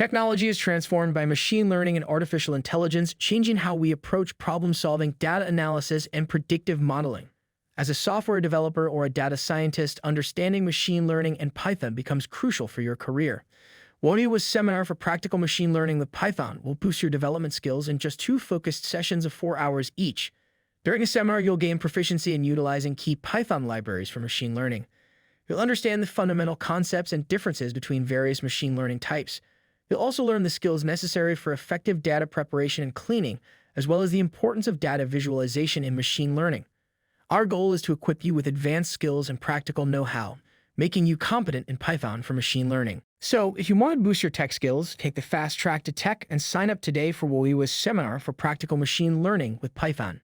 Technology is transformed by machine learning and artificial intelligence, changing how we approach problem-solving, data analysis, and predictive modeling. As a software developer or a data scientist, understanding machine learning and Python becomes crucial for your career. Wawiwa's seminar for practical machine learning with Python will boost your development skills in just 2 focused sessions of 4 hours each. During the seminar, you'll gain proficiency in utilizing key Python libraries for machine learning. You'll understand the fundamental concepts and differences between various machine learning types. You'll also learn the skills necessary for effective data preparation and cleaning, as well as the importance of data visualization in machine learning. Our goal is to equip you with advanced skills and practical know-how, making you competent in Python for machine learning. So, if you want to boost your tech skills, take the fast track to tech and sign up today for Wawiwa's seminar for practical machine learning with Python.